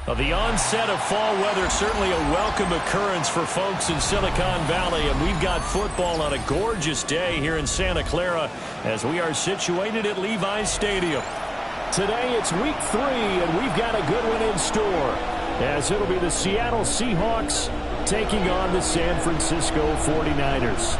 Well, the onset of fall weather, certainly a welcome occurrence for folks in Silicon Valley, and we've got football on a gorgeous day here in Santa Clara as we are situated at Levi's Stadium. Today it's week 3, and we've got a good one in store, as it'll be the Seattle Seahawks taking on the San Francisco 49ers.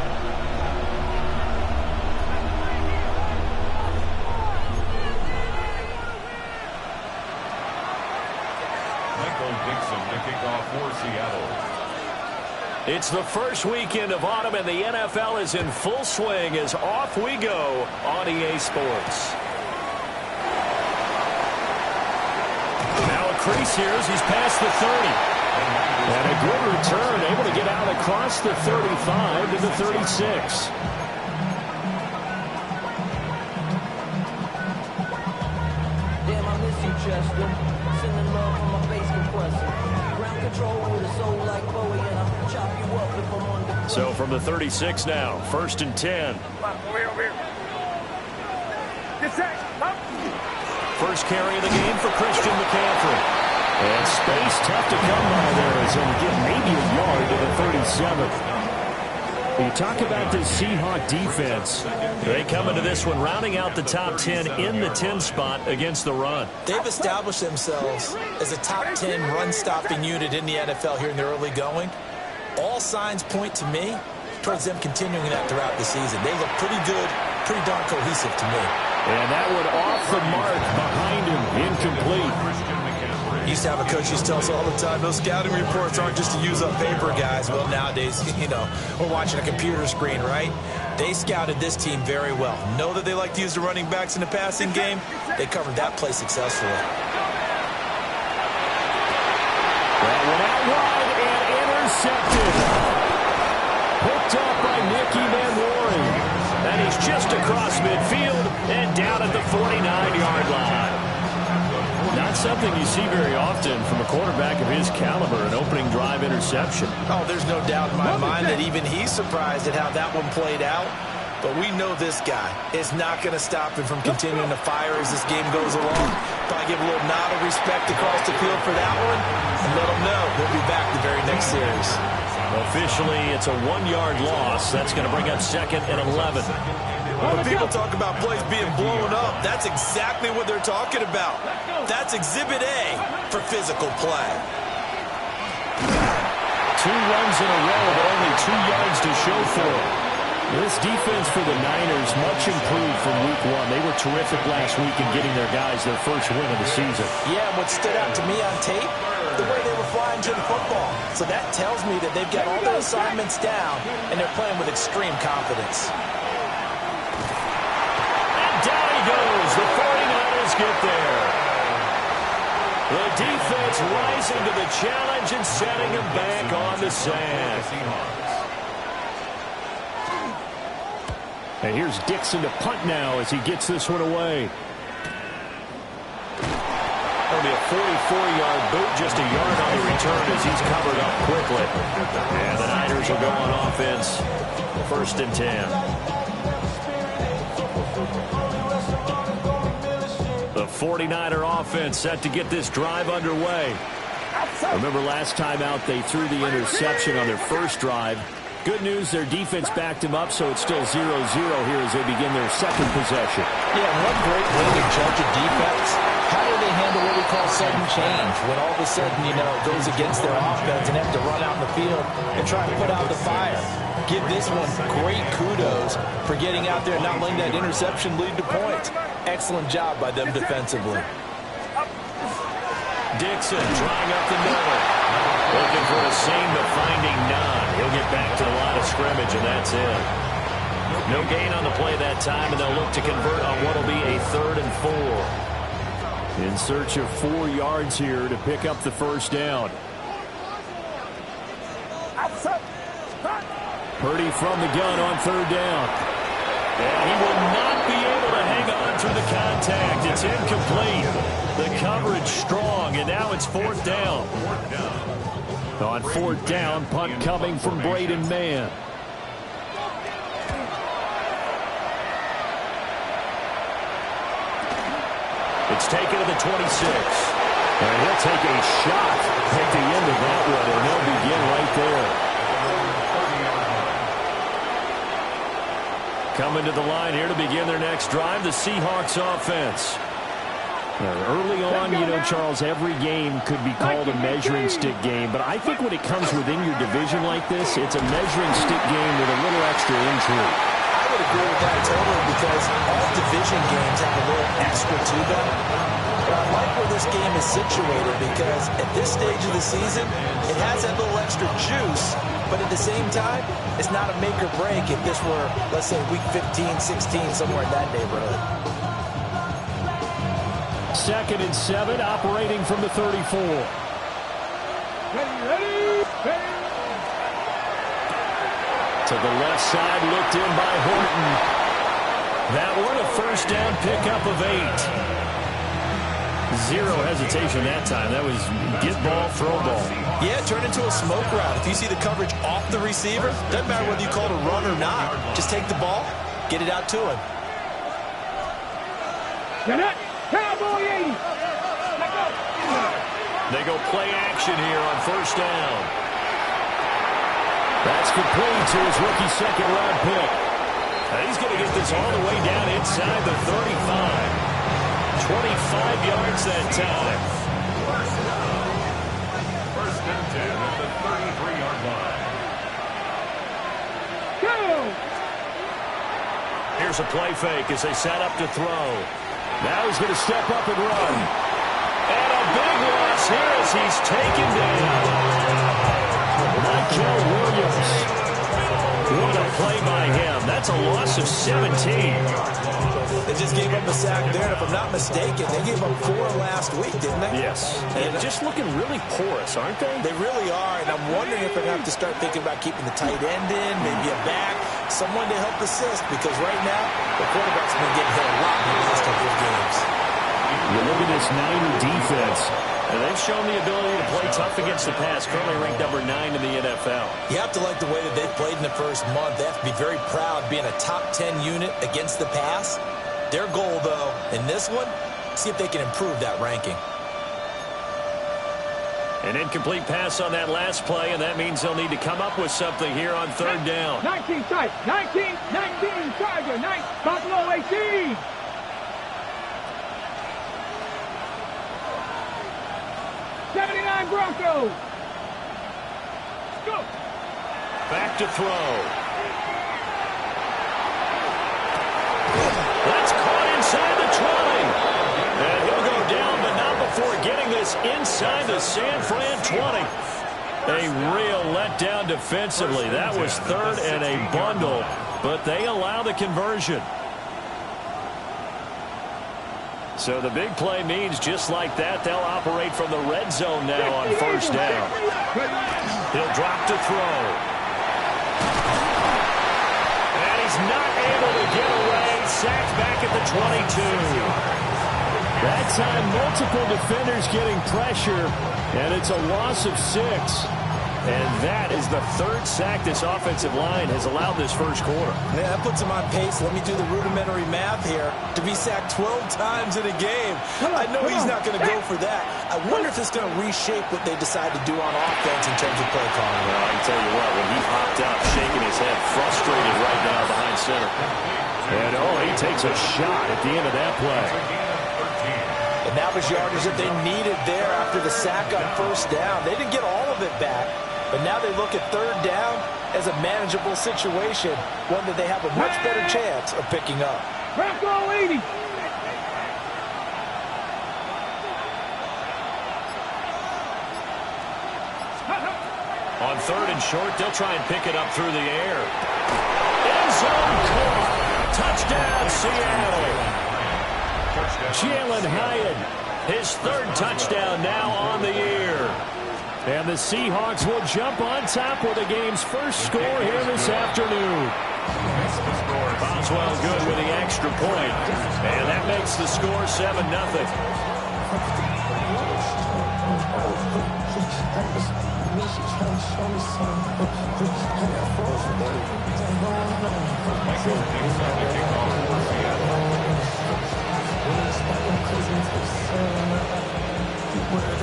It's the first weekend of autumn, and the NFL is in full swing as off we go on EA Sports. Now a crease here as he's past the 30. And a good return, able to get out across the 35 to the 36. Damn, I miss you, Chester. Sending love from my bass compressor. Ground control with a soul like Bowie, and I'll chop you up if I'm under. So from the 36 now, 1st and 10. First carry of the game for Christian McCaffrey. And space tough to come by there as he'll get maybe a yard to the 37. You talk about this Seahawk defense. They come into this one rounding out the top 10 in the 10 spot against the run. They've established themselves as a top 10 run-stopping unit in the NFL here in the early going. All signs point to me towards them continuing that throughout the season. They look pretty good, pretty darn cohesive to me. And that one off the mark behind him, incomplete. Used to have a coach who used to tell us all the time, those scouting reports aren't just to use up paper, guys. Well, nowadays, we're watching a computer screen, right? They scouted this team very well. Know that they like to use the running backs in the passing game. They covered that play successfully. That one out wide and intercepted. Picked up by Nicky Manwari. And he's just across midfield and down at the 49-yard line. Not something you see very often from a quarterback of his caliber, an opening drive interception. Oh, there's no doubt in my mind that even he's surprised at how that one played out. But we know this guy is not going to stop him from continuing to fire as this game goes along. Probably give a little nod of respect across the field for that one and let him know he'll be back the very next series. Officially, it's a 1-yard loss. That's going to bring up 2nd and 11. When people talk about plays being blown up, that's exactly what they're talking about. That's Exhibit A for physical play. 2 runs in a row, but only 2 yards to show for it. This defense for the Niners, much improved from week 1. They were terrific last week in getting their guys their first win of the season. Yeah, what stood out to me on tape, the way they were flying to the football. So that tells me that they've got all their assignments down, and they're playing with extreme confidence. Down he goes. The 49ers get there. The defense rising to the challenge and setting him back on the sand. And here's Dixon to punt now as he gets this one away. That'll be a 44-yard boot, just a yard on the return as he's covered up quickly. And the Niners will go on offense. 1st and 10. The 49er offense set to get this drive underway. Remember last time out they threw the interception on their first drive. Good news, their defense backed him up, so it's still 0-0 here as they begin their second possession. Yeah, one great way to judge a defense. How do they handle what we call sudden change? When all of a sudden, it goes against their offense and have to run out in the field and try to put out the fire. Give this one great kudos for getting out there and not letting that interception lead to points. Excellent job by them defensively. Dixon drawing up the middle. Looking for a seam, but finding none. He'll get back to the line of scrimmage, and that's it. No gain on the play that time, and they'll look to convert on what will be a 3rd and 4. In search of 4 yards here to pick up the first down. Purdy from the gun on 3rd down. And he will not be able to hang on through the contact. It's incomplete. The coverage strong, and now it's 4th down. On 4th down, punt coming from Braden Mann. It's taken to the 26. And he'll take a shot at the end of that one, and they'll begin right there. Coming to the line here to begin their next drive, the Seahawks offense. Early on, you know, Charles, every game could be called a measuring stick game, but I think when it comes within your division like this, it's a measuring stick game with a little extra intrigue. I would agree with that totally, because all division games have a little extra to them. But I like where this game is situated, because at this stage of the season, it has that little extra juice, but at the same time, it's not a make or break if this were, let's say, week 15, 16, somewhere in that neighborhood. 2nd and 7, operating from the 34. Ready. To the left side, looked in by Horton. That one a first down pickup of 8. Zero hesitation that time. That was get ball, throw ball. Yeah, turn into a smoke route. If you see the coverage off the receiver, doesn't matter whether you call it a run or not. Just take the ball, get it out to him. Cowboy 80. They go play action here on first down. That's complete to his rookie second-round pick. And he's going to get this all the way down inside the 35. 25 yards that time. First and 10 at the 33-yard line. Here's a play fake as they set up to throw. Now he's going to step up and run. And a big loss here as he's taken down. Michael Williams. What a play by him. That's a loss of 17. They just gave up a sack there, and if I'm not mistaken, they gave up 4 last week, didn't they? Yes. And just looking really porous, aren't they? They really are, and I'm wondering if they're going to have to start thinking about keeping the tight end in, maybe a back, someone to help assist, because right now, the quarterback's been getting hit a lot in the last couple of games. You look at this Niner defense, and they've shown the ability to play tough against the pass, currently ranked number 9 in the NFL. You have to like the way that they've played in the first month. They have to be very proud being a top 10 unit against the pass. Their goal, though, in this one, see if they can improve that ranking. An incomplete pass on that last play, and that means they'll need to come up with something here on third down. 19 tight. 19, Tiger. 9, Buffalo 18. Broncos. Go. Back to throw. That's caught inside the 20. And he'll go down, but not before getting this inside the San Fran 20. A real letdown defensively. That was third and a bundle, but they allow the conversion. So the big play means just like that, they'll operate from the red zone now on first down. He'll drop to throw. And he's not able to get away. Sacked back at the 22. That time, multiple defenders getting pressure, and it's a loss of 6. And that is the third sack this offensive line has allowed this first quarter. Yeah, that puts him on pace. Let me do the rudimentary math here. To be sacked 12 times in a game. I know he's not going to go for that. I wonder if it's going to reshape what they decide to do on offense in terms of play calling. Well, I can tell you what, when he hopped out, shaking his head, frustrated right now behind center. And, he takes a shot at the end of that play. And that was yardage that they needed there after the sack on first down. They didn't get all of it back. But now they look at third down as a manageable situation, one that they have a much better chance of picking up. Bronco 80. On third and short, they'll try and pick it up through the air. End zone caught. Touchdown, Seattle. Jalen Hyatt, his third touchdown now on the year. And the Seahawks will jump on top with the game's first score here this afternoon. Boswell good with the extra point. And that makes the score 7-0.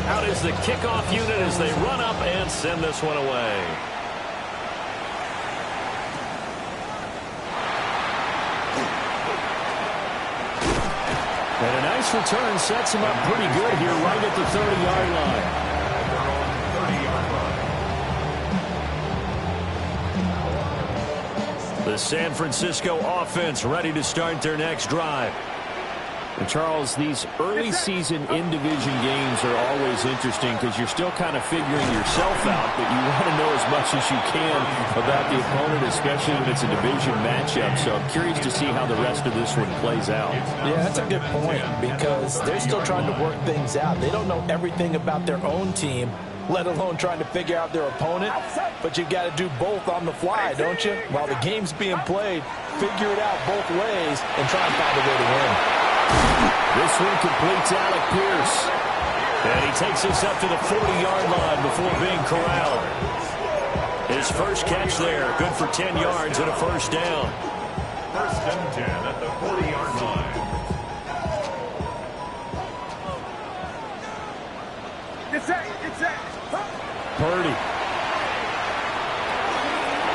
Out is the kickoff unit as they run up and send this one away. And a nice return sets him up pretty good here right at the 30-yard line. The San Francisco offense ready to start their next drive. And Charles, these early season in-division games are always interesting because you're still kind of figuring yourself out, but you want to know as much as you can about the opponent, especially when it's a division matchup. So I'm curious to see how the rest of this one plays out. Yeah, that's a good point because they're still trying to work things out. They don't know everything about their own team, let alone trying to figure out their opponent. But you've got to do both on the fly, don't you? While the game's being played, figure it out both ways and try and find a way to win. This one completes Alec Pierce. And he takes us up to the 40-yard line before being corralled. His first catch there, good for 10 yards and a first down. First and 10 at the 40-yard line. Purdy.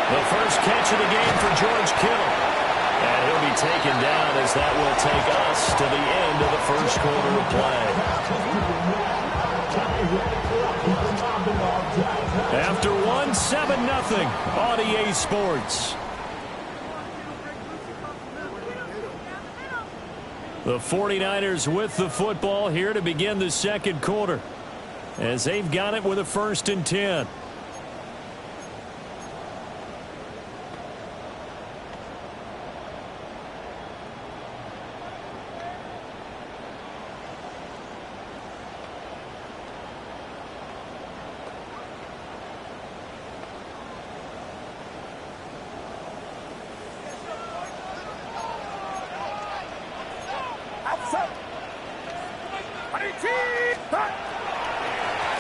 The first catch of the game for George Kittle. And he'll be taken down as that will take us to the end of the first quarter of play. After 1, 7-0 on EA Sports. The 49ers with the football here to begin the second quarter, as they've got it with a 1st and 10.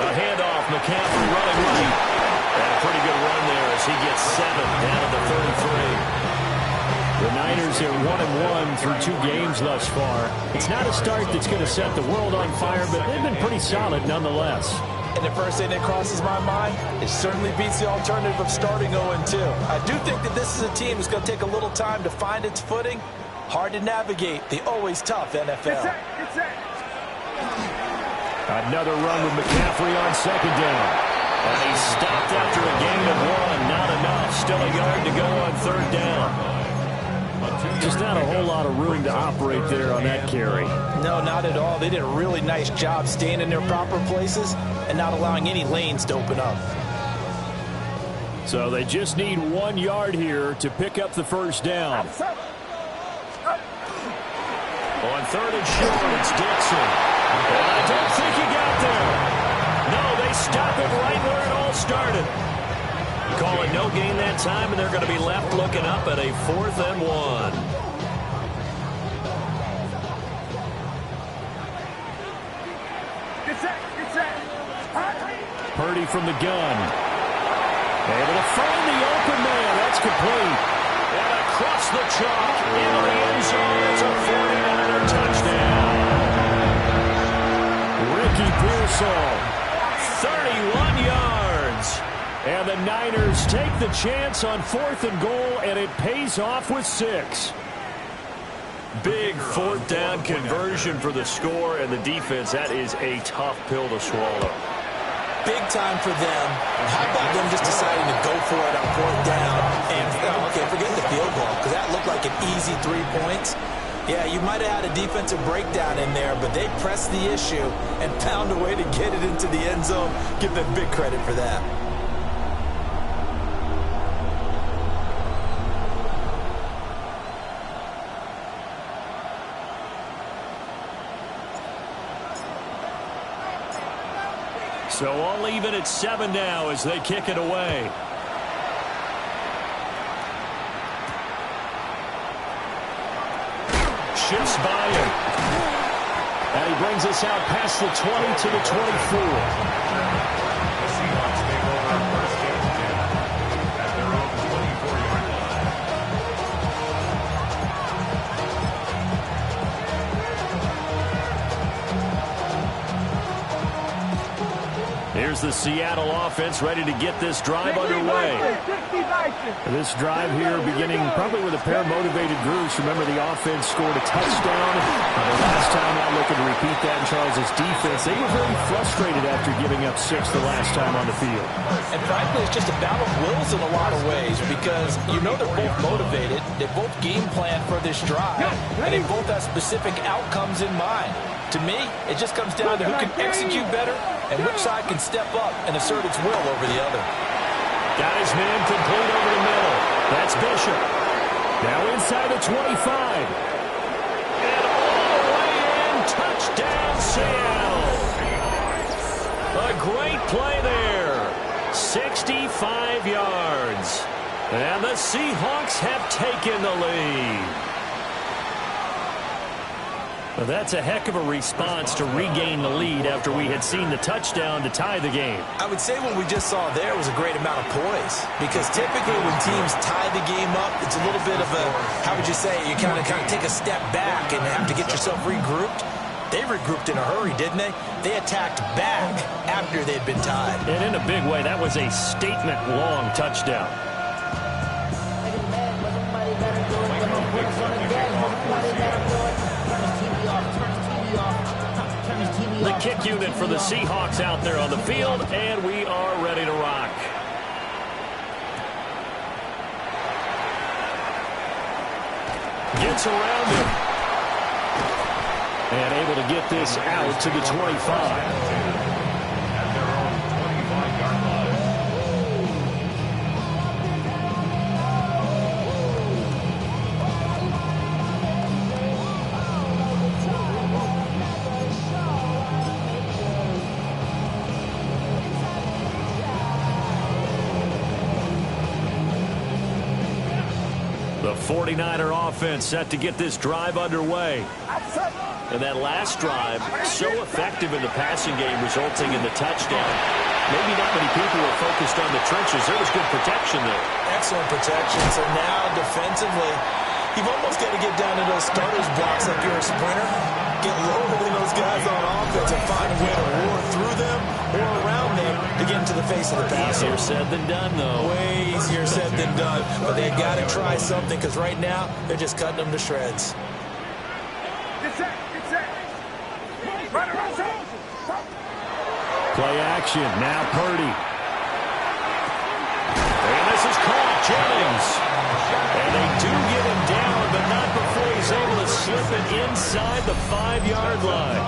A handoff, McCaffrey running right. And a pretty good run there as he gets 7 down at the 33. The Niners are 1-1 through 2 games thus far. It's not a start that's going to set the world on fire, but they've been pretty solid nonetheless. And the first thing that crosses my mind, it certainly beats the alternative of starting 0-2. I do think that this is a team that's going to take a little time to find its footing. Hard to navigate the always tough NFL. Another run with McCaffrey on second down. And he stopped after a gain of 1. Not enough. Still a yard to go on third down. Just not a whole lot of room to operate there on that carry. No, not at all. They did a really nice job staying in their proper places and not allowing any lanes to open up. So they just need 1 yard here to pick up the first down. On third and short, it's Dixon. I don't think he got there. No, they stop it right where it all started. Call it no gain that time, and they're going to be left looking up at a 4th and 1. Purdy from the gun. Able to find the open man. That's complete. And across the chalk into the end zone. It's a 49er touchdown. Ricky Pearsall, 31 yards. And the Niners take the chance on 4th and goal, and it pays off with 6. Big 4th down conversion for the score, and the defense, that is a tough pill to swallow. Big time for them. How about them just deciding to go for it on 4th down? And, okay, forget the field goal, because that looked like an easy 3 points. Yeah, you might have had a defensive breakdown in there, but they pressed the issue and found a way to get it into the end zone. Give them big credit for that. So all even at 7 now as they kick it away. Shifts by him. And he brings us out past the 20 to the 24. The Seahawks take over first and 10 at their own 24-yard line. here's the Seattle offense ready to get this drive underway. This drive here beginning probably with a pair of motivated groups. Remember, the offense scored a touchdown. The last time out, looking to repeat that in Charles' defense. They were very frustrated after giving up 6 the last time on the field. And frankly, it's just a battle of wills in a lot of ways because you know they're both motivated. They both game plan for this drive, and they both have specific outcomes in mind. To me, it just comes down to who can execute better and which side can step up and assert its will over the other. Got his man complete over the middle. That's Bishop. Now inside the 25. And all the way in. Touchdown, Seattle. A great play there. 65 yards. And the Seahawks have taken the lead. Well, that's a heck of a response to regain the lead after we had seen the touchdown to tie the game. I would say what we just saw there was a great amount of poise because typically when teams tie the game up, it's a little bit of a, how would you say, you kind of take a step back and have to get yourself regrouped. They regrouped in a hurry, didn't they? They attacked back after they'd been tied. And in a big way, that was a statement-long touchdown. The kick unit for the Seahawks out there on the field, and we are ready to rock. Gets around him. And able to get this out to the 25. The 49er offense set to get this drive underway. And that last drive, so effective in the passing game, resulting in the touchdown. Maybe not many people were focused on the trenches. There was good protection there. Excellent protection. So now defensively, you've almost got to get down to those starters blocks like you're a sprinter. Get lower than those guys on offense and find a way to roar through them or around them to get into the face of the passer. Easier said than done, though. Way easier said than done. But they've got to try something because right now they're just cutting them to shreds. Play action. Now Purdy. And this is caught. Jennings. And they do get him down, but not before he's able to slip it inside the 5-yard line.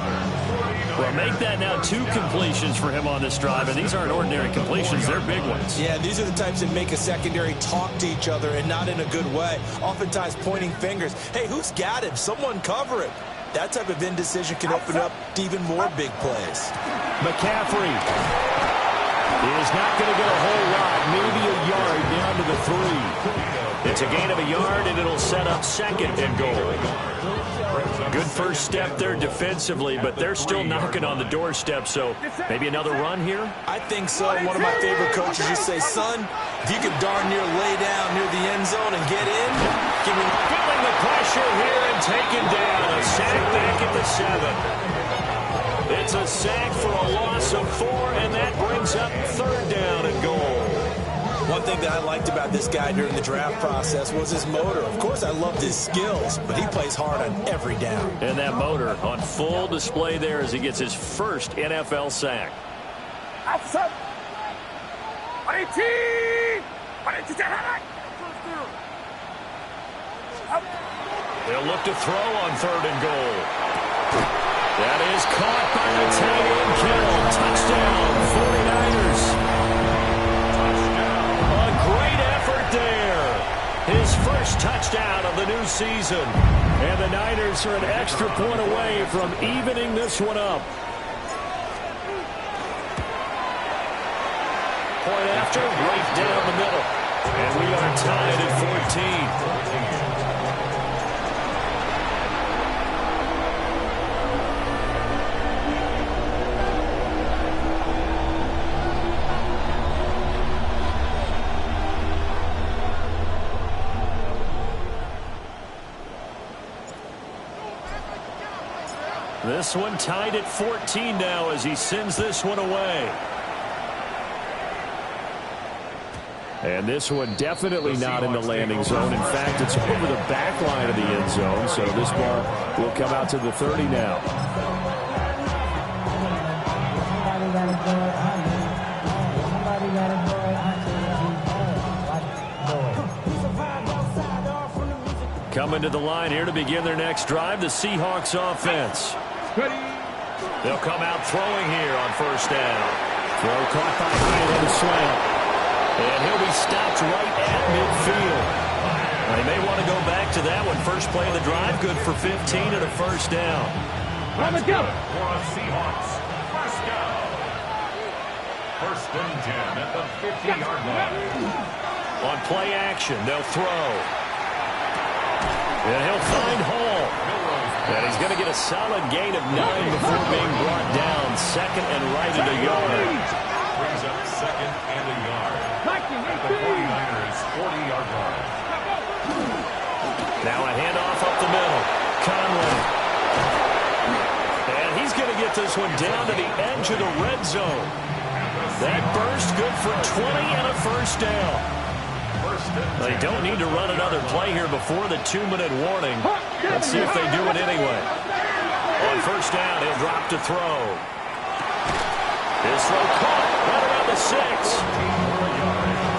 Well, make that now 2 completions for him on this drive, and these aren't ordinary completions. They're big ones. Yeah, these are the types that make a secondary talk to each other and not in a good way. Oftentimes pointing fingers. Hey, who's got him? Someone cover it. That type of indecision can open up to even more big plays. McCaffrey is not going to get a whole lot, maybe a yard down to the 3. It's a gain of a yard, and it'll set up 2nd and goal. Good first step there defensively, but they're still knocking on the doorstep, so maybe another run here? I think so. One of my favorite coaches used to say, son, if you could darn near lay down near the end zone and get in, give me... Feeling the pressure here and taken down. A sack back at the 7. It's a sack for a loss of 4, and that brings up 3rd down and goal. One thing that I liked about this guy during the draft process was his motor. Of course, I loved his skills, but he plays hard on every down. And that motor on full display there as he gets his first NFL sack. They'll look to throw on 3rd and goal. That is caught by the tight end Kittle. Touchdown, 49ers. A great effort there. His first touchdown of the new season. And the Niners are an extra point away from evening this one up. Point after, right down the middle. And we are tied at 14. This one tied at 14 now as he sends this one away. And this one definitely not in the landing zone. In fact, it's over the back line of the end zone. So this ball will come out to the 30 now. Coming to the line here to begin their next drive, the Seahawks offense. They'll come out throwing here on first down. Throw caught by Hyatt on the slant. And he'll be stopped right at midfield. Now, he may want to go back to that one. First play of the drive, good for 15 and a first down. That's good for a Seahawks. First down. First and 10 at the 50-yard line. On play action, they'll throw. And he'll find Hall. And he's going to get a solid gain of 9 before being brought down. Second and right at a yard. Brings up second and a yard. At the 49ers 40-yard line. Now a handoff up the middle. Conley. And he's going to get this one down to the edge of the red zone. That burst good for 20 and a first down. They don't need to run another play here before the 2-minute warning. Let's see if they do it anyway. On first down, he'll drop to throw. His throw caught right around the 6.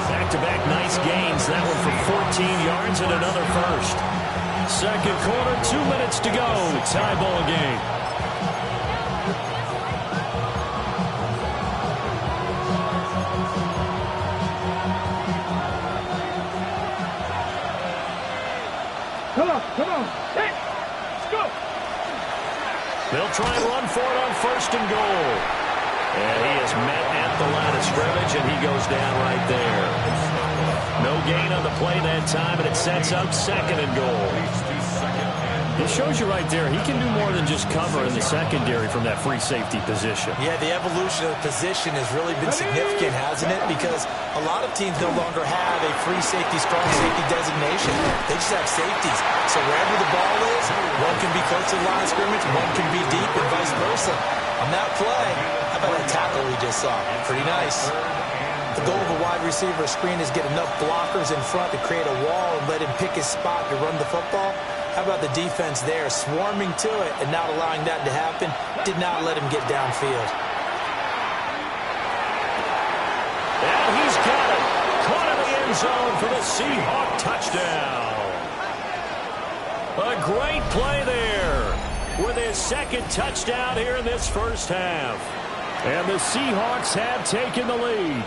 Back-to-back nice gains. That one for 14 yards and another first. Second quarter, 2 minutes to go. Tie ball game. Come on. Let's go. They'll try and run for it on first and goal. And he is met at the line of scrimmage, and he goes down right there. No gain on the play that time, and it sets up second and goal. It shows you right there, he can do more than just cover in the secondary from that free safety position. Yeah, the evolution of the position has really been significant, hasn't it? Because a lot of teams no longer have a free safety, strong safety designation. They just have safeties. So wherever the ball is, one can be close to the line of scrimmage, one can be deep, and vice versa. On that play, how about that tackle we just saw? Pretty nice. The goal of a wide receiver screen is get enough blockers in front to create a wall and let him pick his spot to run the football. How about the defense there, swarming to it and not allowing that to happen? Did not let him get downfield. And he's got it. Caught in the end zone for the Seahawk touchdown. A great play there with his second touchdown here in this first half. And the Seahawks have taken the lead.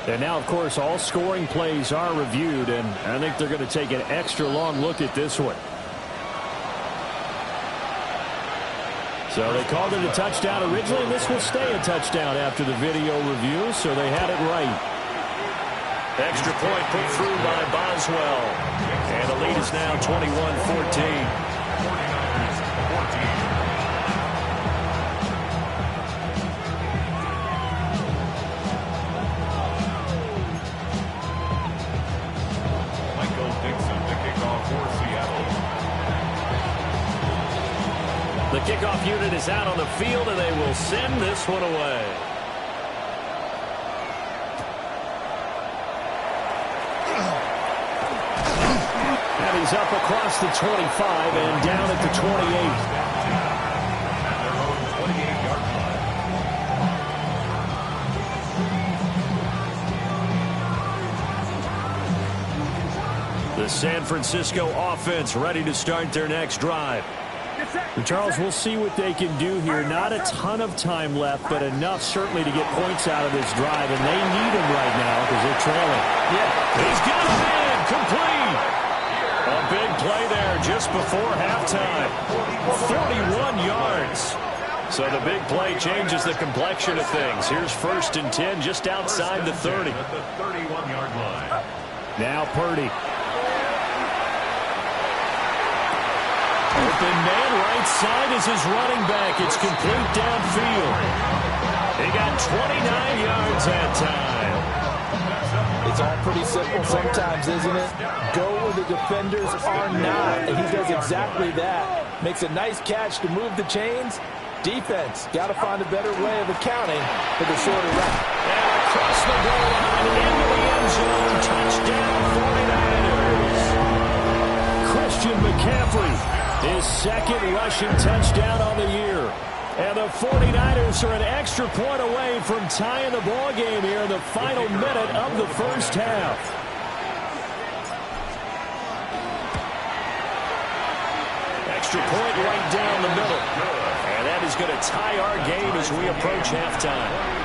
And now, of course, all scoring plays are reviewed, and I think they're going to take an extra long look at this one. So they called it a touchdown originally, and this will stay a touchdown after the video review, so they had it right. Extra point put through by Boswell. And the lead is now 21-14. The kickoff unit is out on the field, and they will send this one away. And he's up across the 25 and down at the 28. The San Francisco offense ready to start their next drive. And Charles, we'll see what they can do here. Not a ton of time left, but enough certainly to get points out of this drive, and they need them right now because they're trailing. Yeah, he's got it in, complete. A big play there just before halftime. 41 yards. So the big play changes the complexion of things. Here's first and 10 just outside the 30. At the 31-yard line. Now Purdy. Open man right side is his running back. It's complete downfield. He got 29 yards that time. It's all pretty simple sometimes, isn't it? Go where the defenders are not, and he does exactly that. Makes a nice catch to move the chains. Defense got to find a better way of accounting for the shorter route. across the goal line, into the end zone. Touchdown, 49ers. Christian McCaffrey, his second rushing touchdown on the year. And the 49ers are an extra point away from tying the ball game here in the final minute of the first half. Extra point right down the middle. And that is going to tie our game as we approach halftime.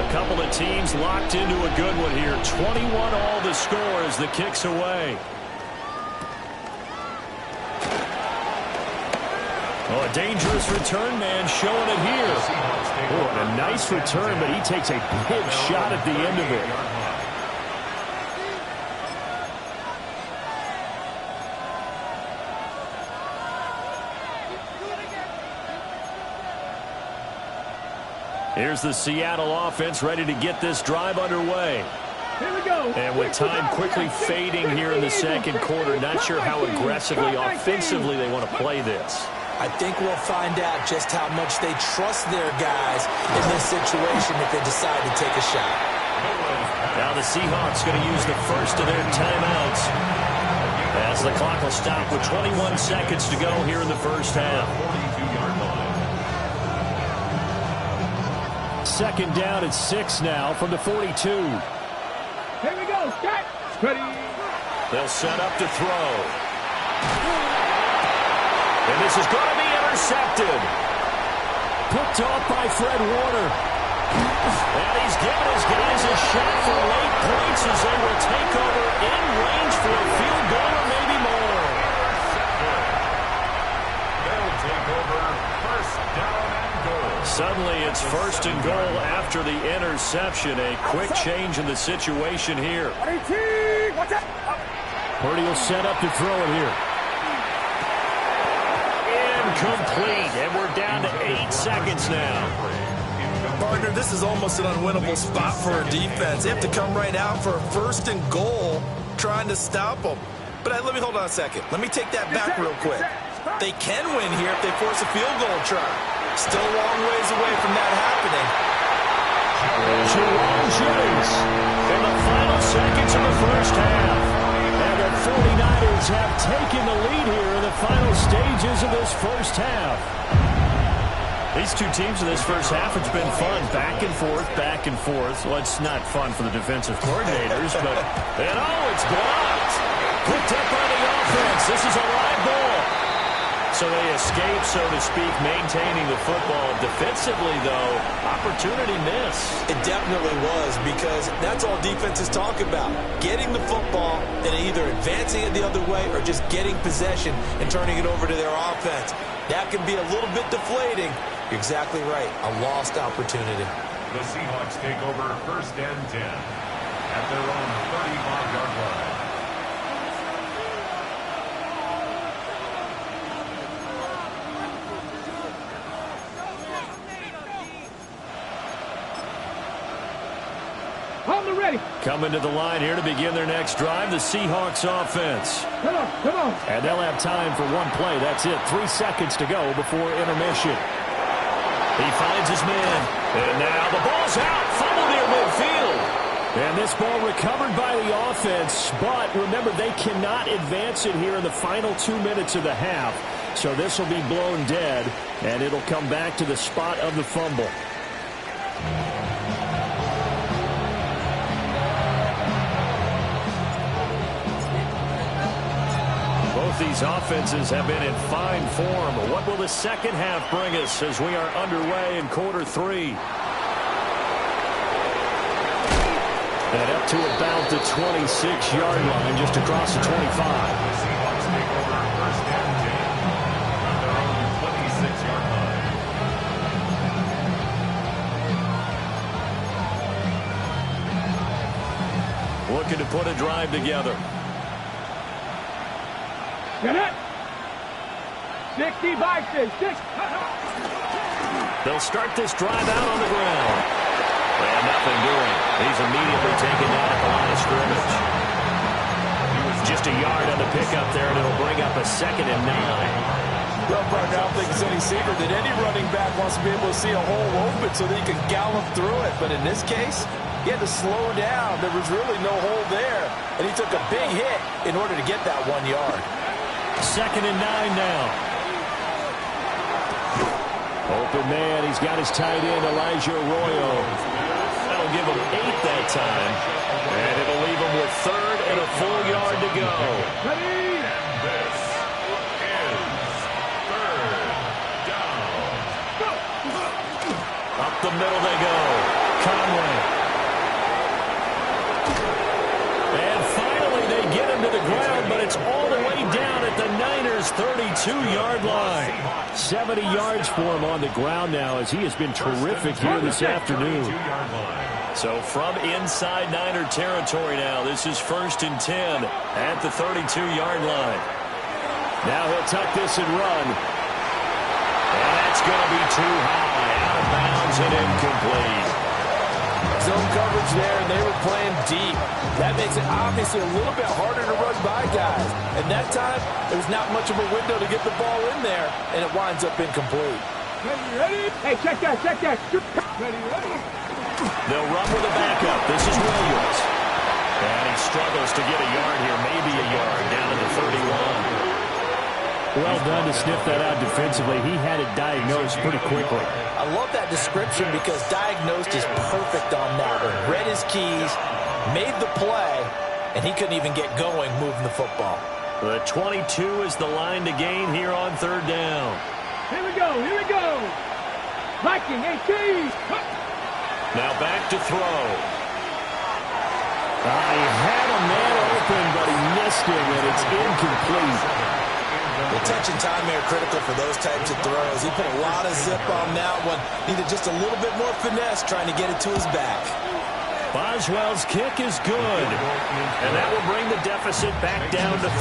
A couple of teams locked into a good one here. 21 all the score as the kick's away. Oh, a dangerous return man showing it here. Oh, and a nice return, but he takes a big shot at the end of it. Here's the Seattle offense ready to get this drive underway. Here we go. And with time quickly fading here in the second quarter, not sure how aggressively, offensively they want to play this. I think we'll find out just how much they trust their guys in this situation if they decide to take a shot. Now the Seahawks going to use the first of their timeouts as the clock will stop with 21 seconds to go here in the first half. Second down at 6 now from the 42. Here we go. Start. Ready. They'll set up to throw. And this is going to be intercepted. Picked off by Fred Warner. And he's giving his guys a shot for late points as they will take over in range for a field goal or maybe more. They'll take over first down and goal. Suddenly it's first and goal after the interception. A quick change in the situation here. Purdy will set up to throw it here. Incomplete, and we're down to 8 seconds now. Partner, this is almost an unwinnable spot for a defense. They have to come right out for a first and goal trying to stop them. But let me hold on a second. Let me take that back real quick. They can win here if they force a field goal try. Still a long ways away from that happening. Jerome Jennings in the final seconds of the first half. And the 49ers have taken the lead here in the final stages of this first half. These two teams in this first half, it's been fun. Back and forth, back and forth. Well, it's not fun for the defensive coordinators, but... And oh, it's blocked. Picked up by the offense. This is a live ball. So they escape, so to speak, maintaining the football. Defensively, though, opportunity miss. It definitely was, because that's all defenses talk about. Getting the football and either advancing it the other way or just getting possession and turning it over to their offense. That can be a little bit deflating. You're exactly right. A lost opportunity. The Seahawks take over first and 10 at their own 35-yard line. Ready. Coming to the line here to begin their next drive, the Seahawks offense. Come on, come on. And they'll have time for one play. That's it. 3 seconds to go before intermission. He finds his man. And now the ball's out. Fumble near midfield. And this ball recovered by the offense. But remember, they cannot advance it here in the final 2 minutes of the half. So this will be blown dead. And it'll come back to the spot of the fumble. These offenses have been in fine form. What will the second half bring us as we are underway in quarter 3? And up to about the 26-yard line, just across the 25. The Seahawks take over first and 10 on their own 26-yard line. Looking to put a drive together. Get it. 60 by 6. They'll start this drive out on the ground. And nothing doing. He's immediately taken down at the line of scrimmage. Just a yard on the pickup there, and it'll bring up a 2nd and 9. Well, partner, I don't think it's any secret that any running back wants to be able to see a hole open so that he can gallop through it. But in this case, he had to slow down. There was really no hole there. And he took a big hit in order to get that 1 yard. 2nd and 9 now. Open man. He's got his tight end, Elijah Arroyo. That'll give him 8 that time. And it'll leave him with 3rd and a full yard to go. Ready? This is 3rd down. Up the middle they go. Conway. And finally they get him to the ground, but it's all the way down at the Niners' 32-yard line. 70 yards for him on the ground now as he has been terrific here this afternoon. So from inside Niner territory now, this is 1st and 10 at the 32-yard line. Now he'll tuck this and run. And that's going to be too high. Out of bounds and incomplete. Zone coverage there, and they were playing deep. That makes it obviously a little bit harder to run by guys. And that time, there was not much of a window to get the ball in there, and it winds up incomplete. Ready, ready? Hey, check that, check that. Ready, ready? They'll run with a backup. This is Williams. And he struggles to get a yard here, maybe a yard, down to the 31. Well done to sniff that out defensively. He had it diagnosed pretty quickly. I love that description because diagnosed is perfect on that one. Read his keys, made the play, and he couldn't even get going moving the football. The 22 is the line to gain here on 3rd down. Here we go, here we go. Viking, 18. Now back to throw. He had a man open, but he missed him, and it's incomplete. The touch and time here critical for those types of throws. He put a lot of zip on that one. Needed just a little bit more finesse trying to get it to his back. Boswell's kick is good. And that will bring the deficit back down to 3.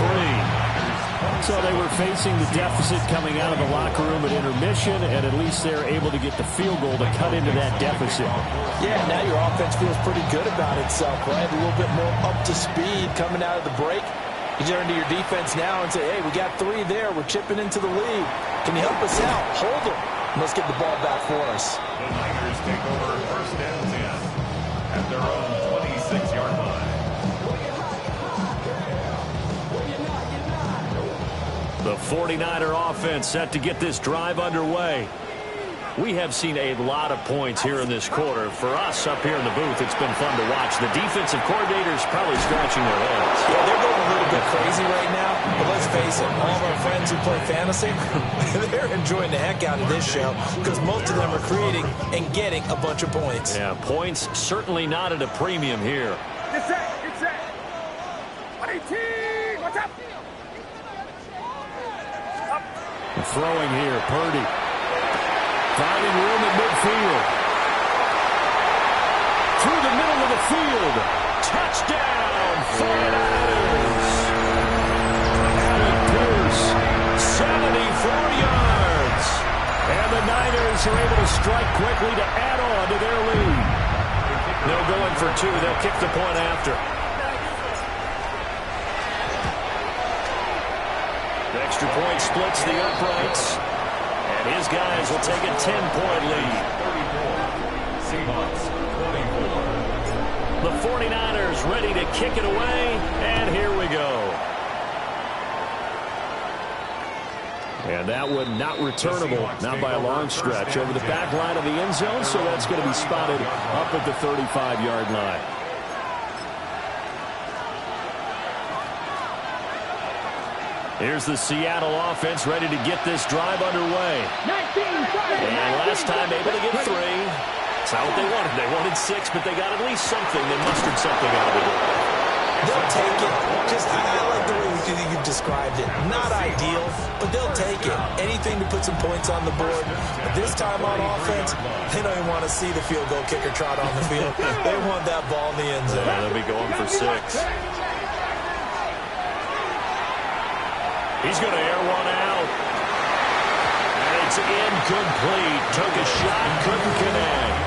So they were facing the deficit coming out of the locker room at intermission, and at least they're able to get the field goal to cut into that deficit. Yeah, now your offense feels pretty good about itself, right? A little bit more up to speed coming out of the break. You turn to your defense now and say, hey, we got 3 there. We're chipping into the lead. Can you help us out? Hold them. Let's get the ball back for us. The Niners take over 1st and 10 at their own 26-yard line. The 49er offense set to get this drive underway. We have seen a lot of points here in this quarter. For us up here in the booth, it's been fun to watch. The defensive coordinators probably scratching their heads. Yeah, they're going a little bit crazy right now. But let's face it, all of our friends who play fantasy, they're enjoying the heck out of this show because most of them are creating and getting a bunch of points. Yeah, points certainly not at a premium here. Get set, get set. 18, what's up? Throwing here, Purdy. Finding room at midfield. Through the middle of the field. Touchdown, 49ers. Alec Pierce, 74 yards. And the Niners are able to strike quickly to add on to their lead. They'll go in for 2. They'll kick the point after. The extra point splits the uprights. And his guys will take a 10-point lead. 34. Seahawks 24. The 49ers ready to kick it away. And here we go. And that one not returnable, not by a long stretch, over the back line of the end zone. So that's going to be spotted up at the 35-yard line. Here's the Seattle offense ready to get this drive underway. 19, and last time able to get 3. That's not what they wanted. They wanted 6, but they got at least something. They mustered something out of it. They'll take it. I like the way you've described it. Not ideal, but they'll take it. Anything to put some points on the board. But this time on offense, they don't even want to see the field goal kicker trot on the field. They want that ball in the end zone. Yeah, they'll be going for 6. He's going to air one out. And it's incomplete. Took a shot, couldn't connect.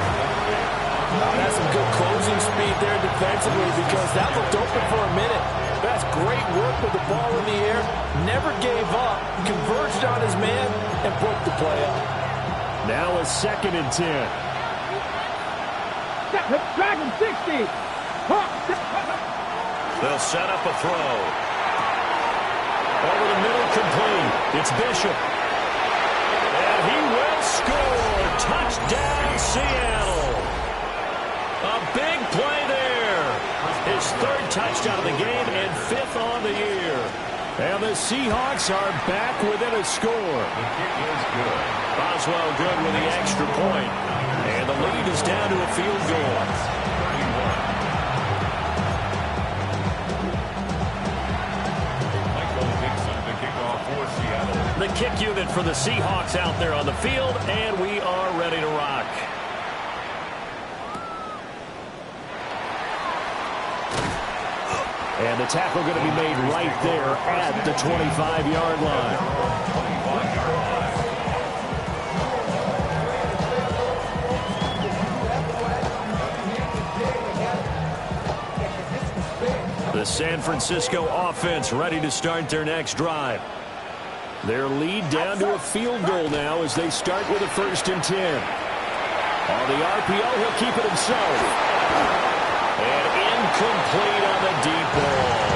That's some good closing speed there defensively because that looked open for a minute. best. Great work with the ball in the air. Never gave up. Converged on his man and broke the play up. Now a 2nd and 10. Dragon 60. They'll set up a throw. Over the middle, complete. It's Bishop. And he will score. Touchdown, Seattle. A big play there. His 3rd touchdown of the game and 5th on the year. And the Seahawks are back within a score. The kick is good. Boswell good with the extra point. And the lead is down to a field goal. 31. The kick unit for the Seahawks out there on the field, and we are ready to rock. And the tackle going to be made right there at the 25-yard line. The San Francisco offense ready to start their next drive. Their lead down to a field goal now as they start with a 1st and 10. On the RPO, he'll keep it himself. And incomplete on the deep ball.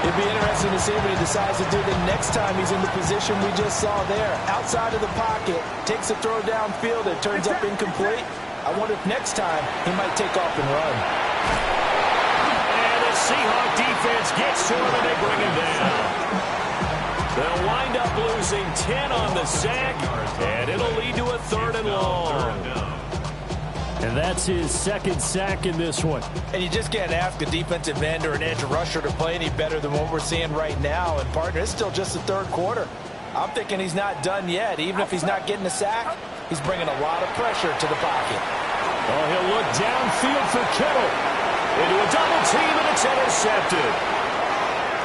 It'd be interesting to see what he decides to do the next time he's in the position we just saw there. Outside of the pocket, takes a throw downfield, it turns up incomplete. I wonder if next time he might take off and run. And the Seahawk defense gets to him and they bring him down. They'll wind up losing 10 on the sack, and it'll lead to a 3rd and long. And that's his 2nd sack in this one. And you just can't ask a defensive end or an edge rusher to play any better than what we're seeing right now. And, partner, it's still just the 3rd quarter. I'm thinking he's not done yet. Even if he's not getting a sack, he's bringing a lot of pressure to the pocket. Oh, he'll look downfield for Kittle. Into a double team, and it's intercepted.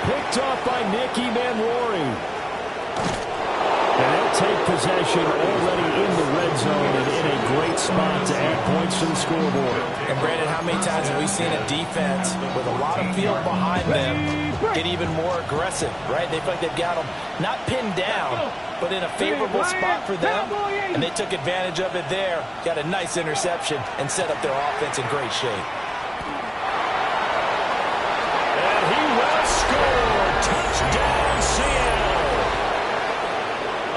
Picked off by Nicky Manwari. And they'll take possession already in the red zone and in a great spot to add points to the scoreboard. And, Brandon, how many times have we seen a defense with a lot of field behind them get even more aggressive, right? They feel like they've got them not pinned down, but in a favorable spot for them. And they took advantage of it there. Got a nice interception and set up their offense in great shape. Touchdown, Seattle.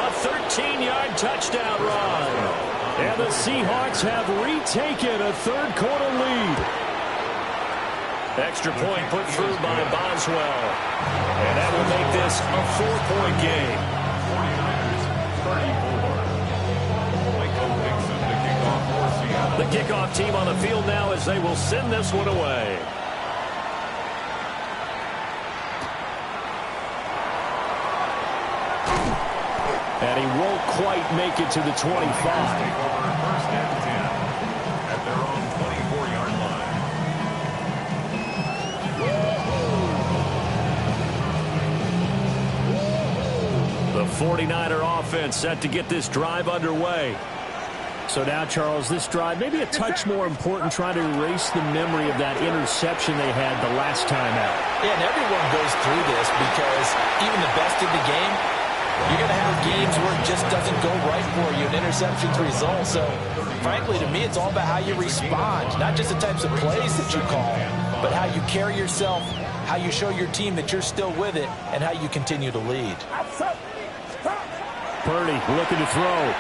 A 13-yard touchdown run. And the Seahawks have retaken a 3rd quarter lead. Extra point put through by Boswell. And that will make this a 4-point game. 49ers 34. The kickoff team on the field now as they will send this one away. And he won't quite make it to the 25. Take over 1st and 10 at their own 24-yard line. The 49er offense set to get this drive underway. So now, Charles, this drive maybe a touch more important, trying to erase the memory of that interception they had the last time out. Yeah, and everyone goes through this because even the best in the game, you're going to have games where it just doesn't go right for you, and interceptions result. So, frankly, to me, it's all about how you respond, not just the types of plays that you call, but how you carry yourself, how you show your team that you're still with it, and how you continue to lead. Purdy looking to throw.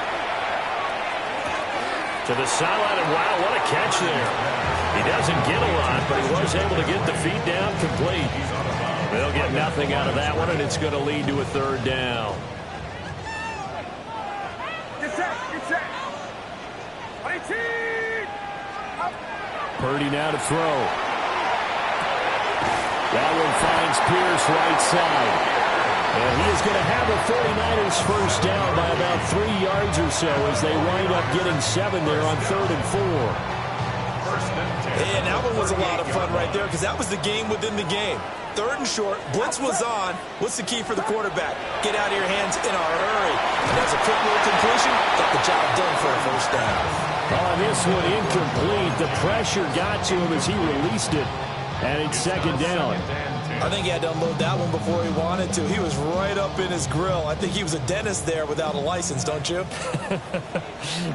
To the sideline, and wow, what a catch there. He doesn't get a lot, but he was able to get the feet down complete. They'll get nothing out of that one, and it's going to lead to a 3rd down. Purdy now to throw. That one finds Pierce right side. And he is going to have the 49ers first down by about 3 yards or so as they wind up getting 7 there on 3rd and 4. And that one was a lot of fun right there because that was the game within the game. 3rd and short, blitz was on. What's the key for the quarterback? Get out of your hands in a hurry. And that's a quick little completion. Got the job done for a first down. On this one, incomplete. The pressure got to him as he released it. And it's 2nd down. I think he had to unload that one before he wanted to. He was right up in his grill. I think he was a dentist there without a license, don't you?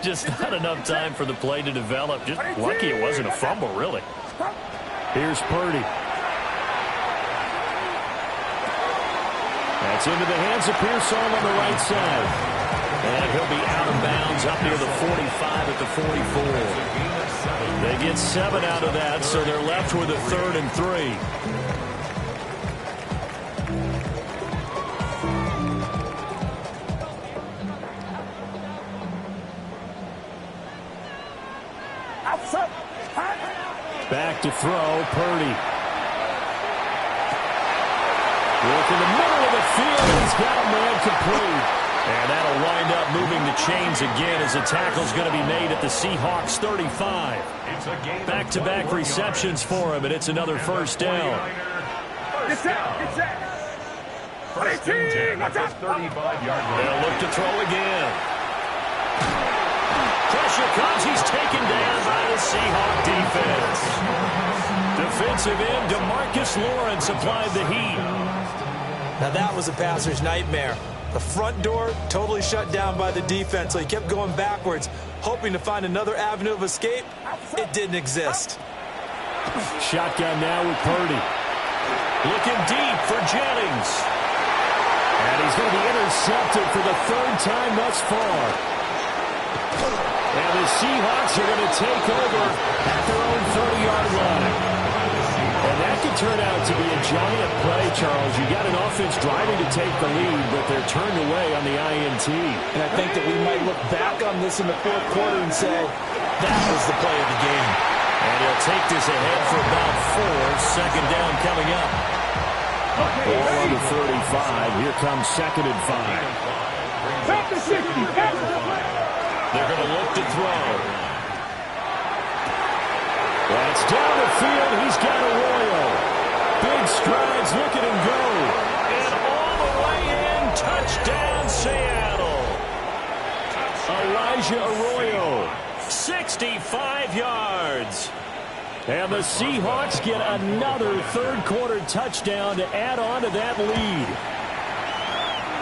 Just not enough time for the play to develop. Just lucky it wasn't a fumble, really. Here's Purdy. That's into the hands of Pearsall on the right side. And he'll be out of bounds up near the 45 at the 44. They get 7 out of that, so they're left with a 3rd and 3. Back to throw, Purdy. Look in the middle of the field, he's got a man complete. And that'll wind up moving the chains again as the tackle's going to be made at the Seahawks 35. Back-to-back receptions for him, and it's another first down. Get set. First and 10 at the 35-yard line. They'll look to throw again. Pressure comes, he's taken down by the Seahawk defense. Defensive end DeMarcus Lawrence applied the heat. Now that was a passer's nightmare. The front door totally shut down by the defense, so he kept going backwards, hoping to find another avenue of escape. It didn't exist. Shotgun now with Purdy. Looking deep for Jennings. And he's going to be intercepted for the 3rd time thus far. And the Seahawks are going to take over at their own 30-yard line. And that could turn out to be a giant play, Charles. You got an offense driving to take the lead, but they're turned away on the INT. And I think that we might look back on this in the 4th quarter and say, that was the play of the game. And he'll take this ahead for about 4. 2nd down coming up. Ball on the 35. Here comes 2nd and 5. Back to 60. They're going to look to throw. That's down the field. He's got Arroyo. Big strides. Look at him go. And all the way in. Touchdown, Seattle. Elijah Arroyo. 65 yards. And the Seahawks get another 3rd quarter touchdown to add on to that lead.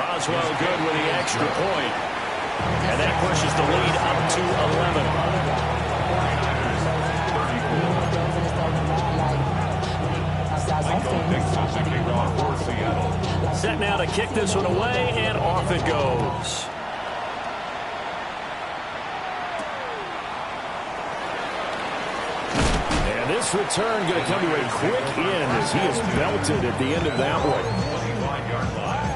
Roswell good with the extra point. And that pushes the lead up to 11. Set now to kick this one away, and off it goes. And this return going to come to a quick end as he is belted at the end of that one. 25-yard line.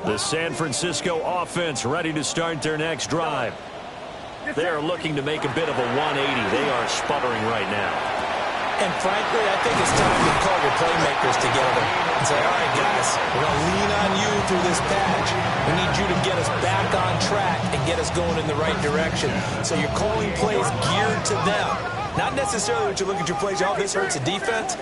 The San Francisco offense ready to start their next drive. They are looking to make a bit of a 180. They are sputtering right now. And frankly, I think it's time to call your playmakers together and say, all right, guys, we're going to lean on you through this patch. We need you to get us back on track and get us going in the right direction. So you're calling plays geared to them. Not necessarily what you look at your plays, oh, this hurts the defense.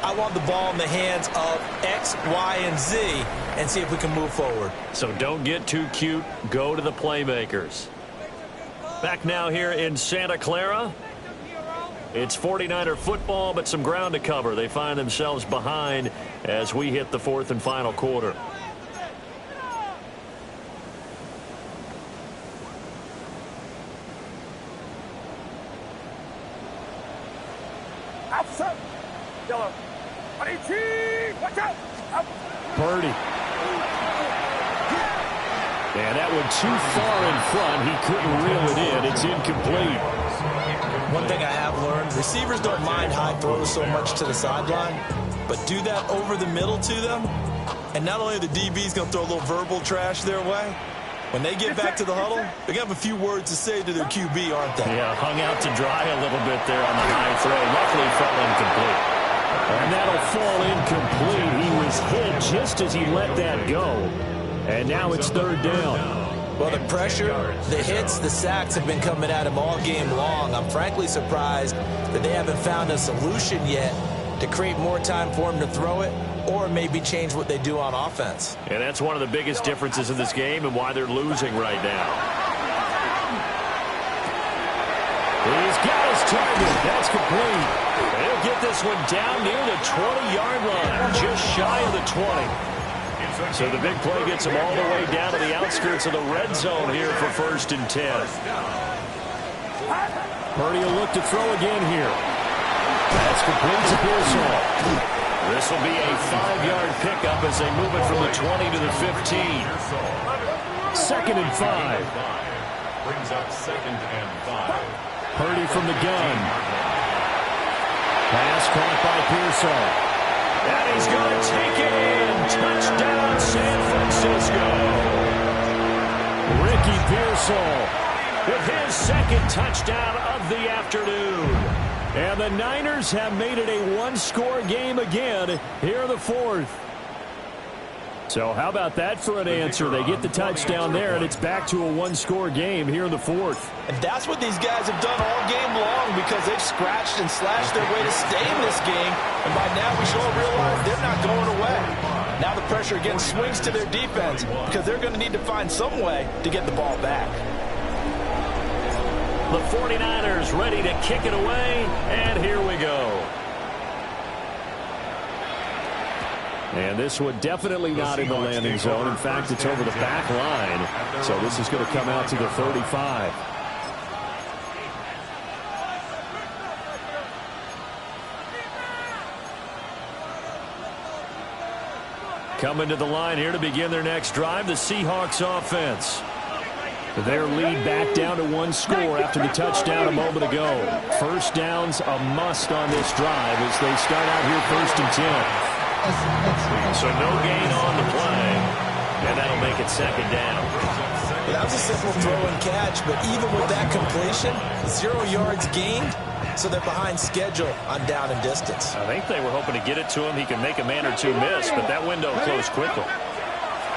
I want the ball in the hands of X, Y, and Z and see if we can move forward. So don't get too cute. Go to the playmakers. Back now here in Santa Clara. It's 49er football, but some ground to cover. They find themselves behind as we hit the 4th and final quarter. Outside. Yellow. Watch out. Purdy. And that one too far in front. He couldn't reel it in. It's incomplete. One thing I have learned, receivers don't mind high throws so much to the sideline, but do that over the middle to them, and not only are the DBs going to throw a little verbal trash their way, when they get back to the huddle, they're going to have a few words to say to their QB, aren't they? Yeah, hung out to dry a little bit there on the high throw. Luckily fell incomplete. And that'll fall incomplete. He was hit just as he let that go. And now it's 3rd down. Well, the pressure, the hits, the sacks have been coming at him all game long. I'm frankly surprised that they haven't found a solution yet to create more time for him to throw it or maybe change what they do on offense. And that's one of the biggest differences in this game and why they're losing right now. He's got his target. That's complete. He'll get this one down near the 20-yard line, just shy of the 20. So the big play gets him all the way down to the outskirts of the red zone here for 1st and 10. Purdy will look to throw again here. That's complete to Pearsall. This will be a 5-yard pickup as they move it from the 20 to the 15. 2nd and 5. Brings up 2nd and 5. Purdy from the gun. Pass caught by Pearsall. And he's going to take it in. Touchdown, San Francisco. Ricky Pearsall with his 2nd touchdown of the afternoon. And the Niners have made it a one-score game again here in the 4th. So how about that for an answer? They get the touchdown there, and it's back to a one-score game here in the 4th. And that's what these guys have done all game long because they've scratched and slashed their way to stay in this game. And by now we should all realize they're not going away. Now the pressure again swings to their defense because they're going to need to find some way to get the ball back. The 49ers ready to kick it away, and here we go. And this one definitely not in the landing zone. In fact, it's over the back line. So this is going to come out to the 35. Coming to the line here to begin their next drive, the Seahawks offense. Their lead back down to one score after the touchdown a moment ago. First down's a must on this drive as they start out here 1st and 10. So no gain on the play, and that'll make it 2nd down. Well, that was a simple throw and catch, but even with that completion, 0 yards gained, so they're behind schedule on down and distance. I think they were hoping to get it to him. He can make a man or two miss, but that window closed quickly.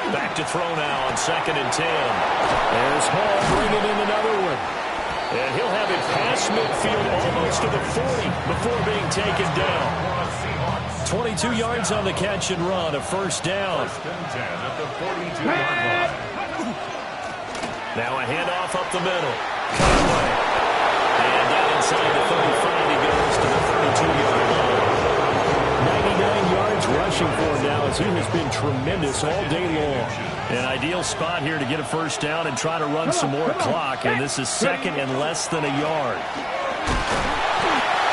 Back to throw now on 2nd and 10. There's Hall bringing in another one. And he'll have it past midfield almost to the 40 before being taken down. 22 yards on the catch and run, a 1st down. 1st and 10 at the 42-yard line. Now a handoff up the middle. Conway. And down inside the 35, he goes to the 32-yard line. 99 yards rushing for him now as he has been tremendous all day long. An ideal spot here to get a 1st down and try to run some more clock, and this is 2nd and less than a yard.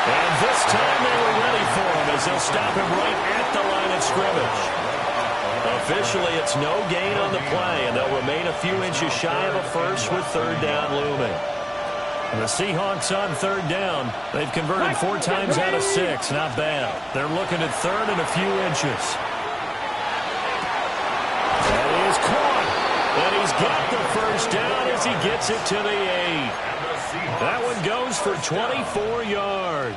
And this time they were ready for him as they'll stop him right at the line of scrimmage. Officially, it's no gain on the play, and they'll remain a few inches shy of a first with 3rd down looming. And the Seahawks on 3rd down. They've converted 4 times out of 6. Not bad. They're looking at 3rd and a few inches. That is caught. And he's got the 1st down as he gets it to the 8. That one goes for 24 yards.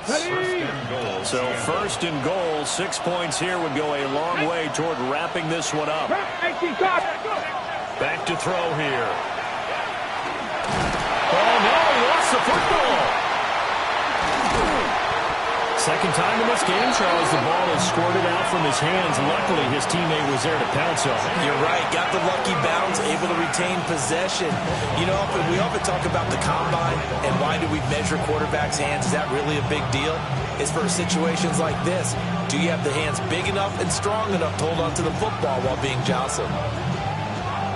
So 1st and goal, 6 points here would go a long way toward wrapping this one up. Back to throw here. Oh, no, he lost the football. Second time in this game, Charles, the ball is squirted out from his hands. Luckily, his teammate was there to pounce on it. You're right. Got the lucky bounce, able to retain possession. You know, we often talk about the combine and why do we measure quarterbacks' hands. Is that really a big deal? It's for situations like this. Do you have the hands big enough and strong enough to hold on to the football while being jostled?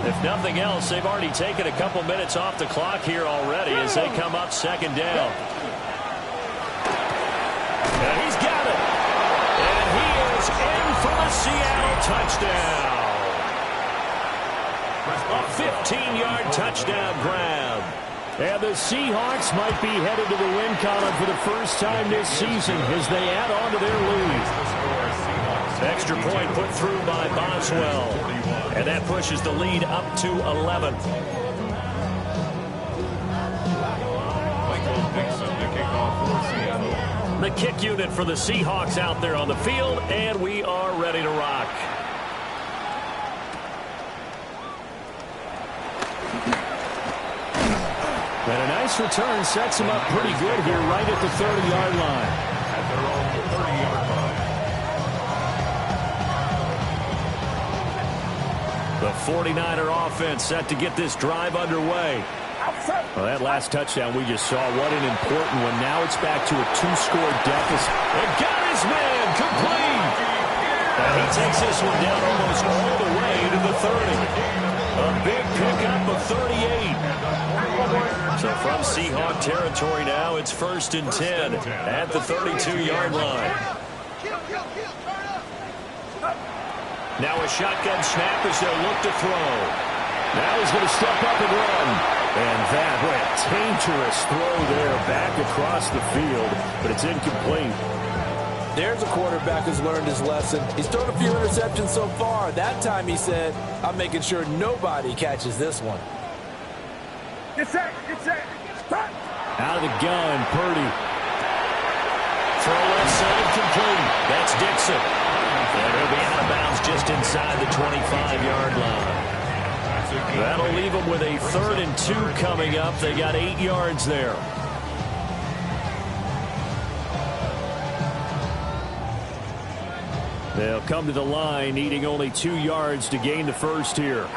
If nothing else, they've already taken a couple minutes off the clock here already as they come up 2nd down. And he's got it. And he is in for the Seattle touchdown. A 15-yard touchdown grab. And the Seahawks might be headed to the win column for the first time this season as they add on to their lead. Extra point put through by Boswell. And that pushes the lead up to 11. The kick unit for the Seahawks out there on the field, and we are ready to rock. And a nice return sets them up pretty good here right at the 30-yard line. At their own 30-yard line. The 49er offense set to get this drive underway. Well, that last touchdown we just saw, what an important one. Now it's back to a 2-score deficit. And got his man complete. And he takes this one down almost all the way to the 30. A big pickup of 38. So from Seahawk territory now, it's 1st and 10 at the 32-yard line. Now a shotgun snap as they'll look to throw. Now he's going to step up and run. And that, what a dangerous throw there back across the field, but it's incomplete. There's a quarterback who's learned his lesson. He's thrown a few interceptions so far. That time he said, I'm making sure nobody catches this one. Get set. Out of the gun, Purdy. Throw left side complete. That's Dixon. And he'll be out of bounds just inside the 25-yard line. That'll leave them with a 3rd and 2 coming up. They got 8 yards there. They'll come to the line, needing only 2 yards to gain the first here.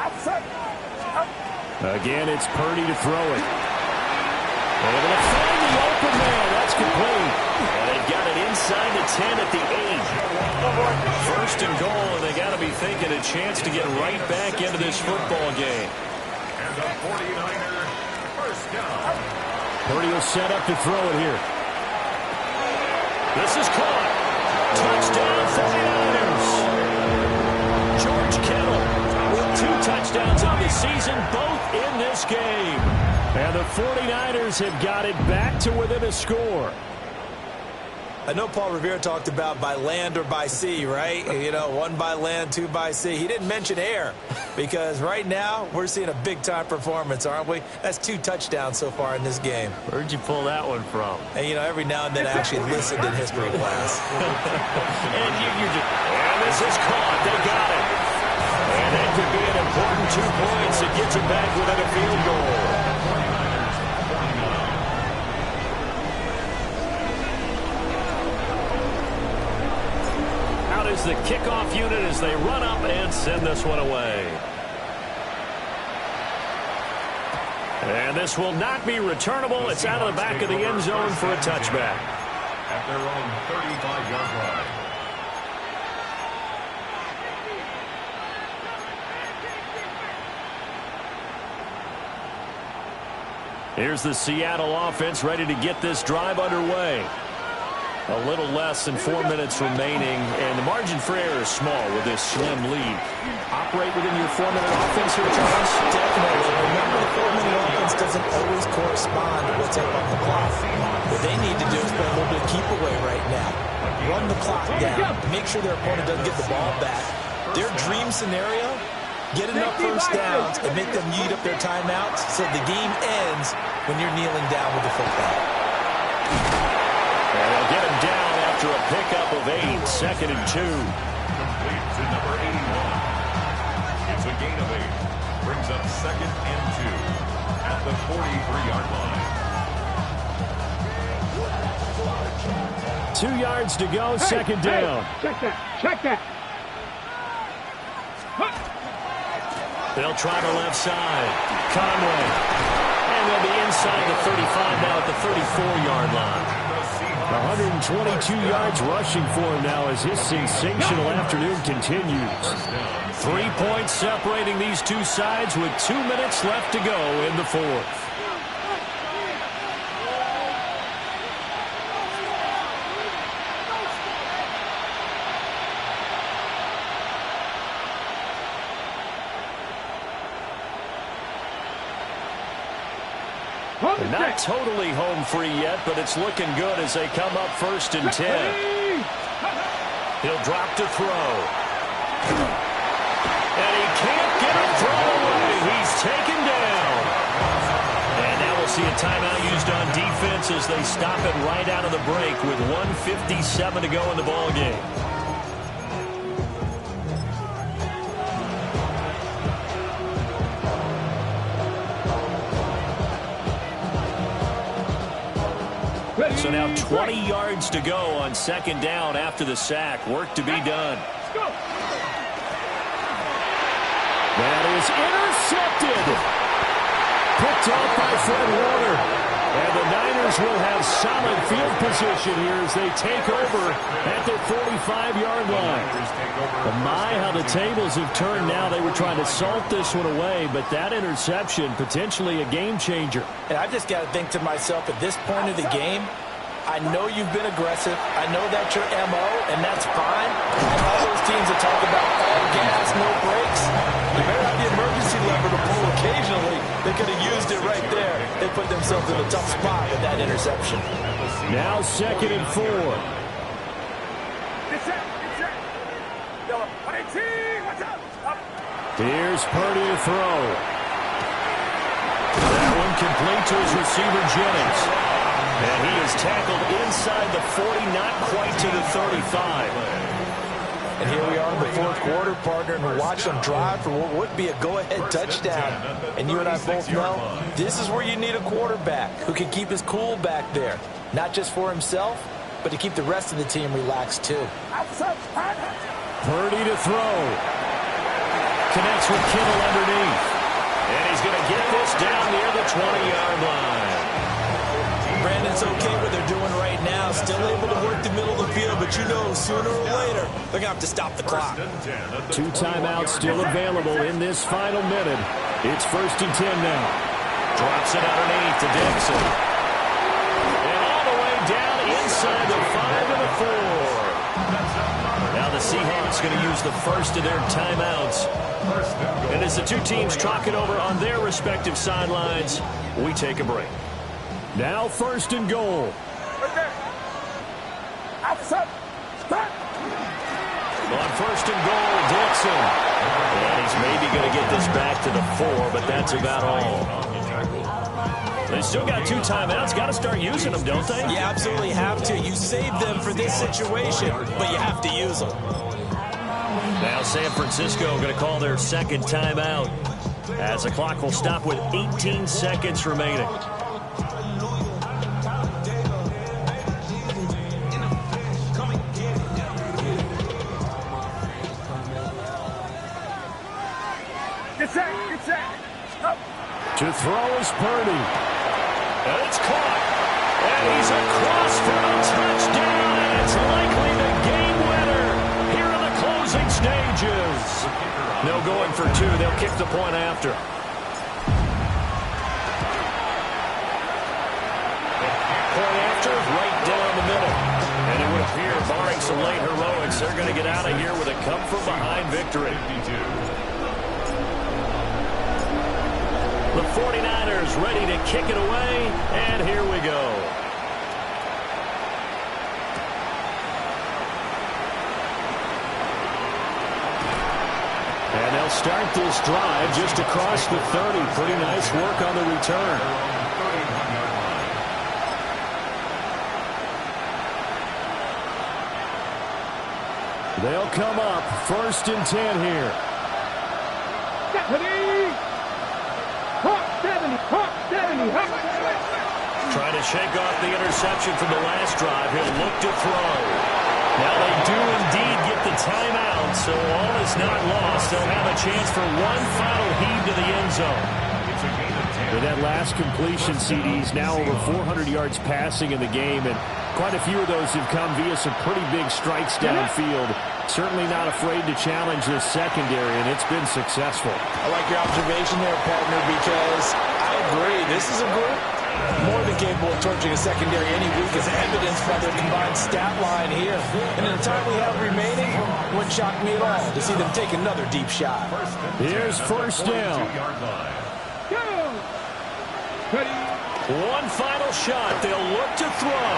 Again, it's Purdy to throw it. Able to find the open man. That's complete. And they've got it inside the 10 at the 8. 1st and goal, and they got to be thinking a chance to get right back into this football game. And the 49ers, first down. Purdy will set up to throw it here. This is caught. Touchdown 49ers. George Kittle with 2 touchdowns on the season, both in this game. And the 49ers have got it back to within a score. I know Paul Revere talked about by land or by sea, right? You know, 1 by land, 2 by sea. He didn't mention air because right now we're seeing a big-time performance, aren't we? That's 2 touchdowns so far in this game. Where'd you pull that one from? And, you know, every now and then I actually listened in history class. And this is caught. They got it. And that could be an important 2 points. It gets it back within a field goal. Is the kickoff unit as they run up and send this one away. And this will not be returnable. It's out of the back of the end zone for a touchback. At their own 35-yard line. Here's the Seattle offense ready to get this drive underway. A little less than 4 minutes remaining, and the margin for error is small with this slim lead. Operate within your 4-minute offense here, Charles? Definitely. Remember, the 4-minute offense doesn't always correspond to what's up on the clock. What they need to do is play a little bit of keep away right now. Run the clock down. Make sure their opponent doesn't get the ball back. Their dream scenario, get enough first downs and make them eat up their timeouts so the game ends when you're kneeling down with the football. And they'll get him down after a pickup of 8, 2nd and 2. Complete to number 81. It's a gain of 8. Brings up 2nd and 2 at the 43-yard line. 2 yards to go, 2nd down. Check that. They'll try the left side. Conway. And they'll be inside the 35 now at the 34-yard line. 122 yards rushing for him now as his sensational afternoon continues. 3 points separating these two sides with 2 minutes left to go in the 4th. Not totally home free yet, but it's looking good as they come up 1st and 10. He'll drop to throw. And he can't get a throw away. He's taken down. And now we'll see a timeout used on defense as they stop it right out of the break with 1:57 to go in the ballgame. So now 20 yards to go on second down after the sack. Work to be done. That is intercepted. Picked off by Fred Warner. And the Niners will have solid field position here as they take over at their 45-yard line. But my, how the tables have turned now. They were trying to salt this one away, but that interception, potentially a game changer. And I've just got to think to myself, at this point of the game, I know you've been aggressive. I know that's your MO, and that's fine. And all those teams that talk about all gas, no brakes, you better have the emergency lever to pull occasionally. They could have used it right there. They put themselves in a tough spot with that interception. Now 2nd and 4. Here's Purdy to throw. That one complete to his receiver, Jennings. And he is tackled inside the 40, not quite to the 35. And here we are in the fourth quarter, partner, and watch them drive for what would be a go-ahead touchdown. And you and I both know this is where you need a quarterback who can keep his cool back there. Not just for himself, but to keep the rest of the team relaxed too. Purdy to throw. Connects with Kittle underneath. And he's going to get this down near the 20-yard line. Brandon's okay what they're doing right now. Still able to work the middle of the field, but you know sooner or later they're going to have to stop the clock. 2 timeouts still available in this final minute. It's 1st and 10 now. Drops it underneath to Dixon. And all the way down inside the 5 and the 4. Now the Seahawks going to use the first of their timeouts. And as the two teams talk it over on their respective sidelines, we take a break. Now 1st and goal. On 1st and goal, Dixon. And he's maybe going to get this back to the 4, but that's about all. They still got 2 timeouts. Got to start using them, don't they? You absolutely have to. You save them for this situation, but you have to use them. Now San Francisco going to call their 2nd timeout as the clock will stop with 18 seconds remaining. To throw is Purdy. And it's caught. And he's across for a touchdown. And it's likely the game winner here in the closing stages. No going for 2. They'll kick the point after. Point after, right down the middle. And it would appear, barring some late heroics, they're going to get out of here with a come-from-behind victory. The 49ers ready to kick it away, and here we go. And they'll start this drive just across the 30. Pretty nice work on the return. They'll come up 1st and 10 here. Trying to shake off the interception from the last drive. He'll look to throw. Now they do indeed get the timeout, so all is not lost. They'll have a chance for one final heave to the end zone. With that last completion, CD's now over 400 yards passing in the game, and quite a few of those have come via some pretty big strikes downfield. Certainly not afraid to challenge this secondary, and it's been successful. I like your observation there, partner, because I agree. This is a group more than capable of torching a secondary any week, as evidenced by their combined stat line here. And in the time we have remaining, it wouldn't shock me at all to see them take another deep shot. Here's 1st down. One final shot. They'll look to throw.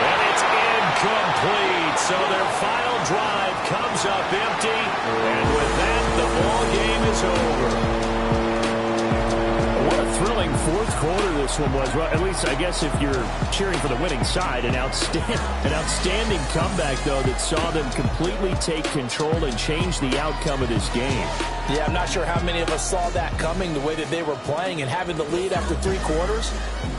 And it's incomplete. So their final drive comes up empty. And with that, the ball game is over. What a thrilling fourth quarter this one was. Well, at least I guess if you're cheering for the winning side, an outstanding comeback, though, that saw them completely take control and change the outcome of this game. Yeah, I'm not sure how many of us saw that coming, the way that they were playing and having the lead after 3 quarters.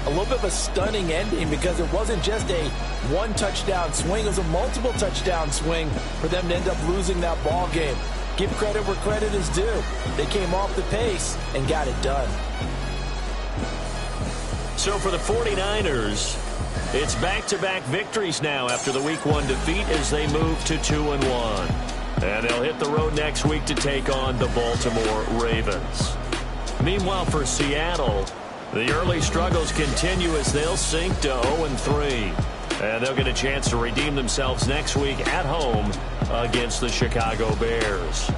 A little bit of a stunning ending because it wasn't just a one-touchdown swing. It was a multiple touchdown swing for them to end up losing that ball game. Give credit where credit is due. They came off the pace and got it done. So for the 49ers, it's back-to-back victories now after the Week 1 defeat as they move to 2-1. And they'll hit the road next week to take on the Baltimore Ravens. Meanwhile, for Seattle, the early struggles continue as they'll sink to 0-3. And they'll get a chance to redeem themselves next week at home against the Chicago Bears.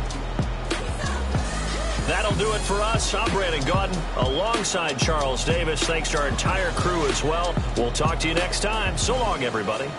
That'll do it for us. I'm Brandon Gaudin alongside Charles Davis. Thanks to our entire crew as well. We'll talk to you next time. So long, everybody.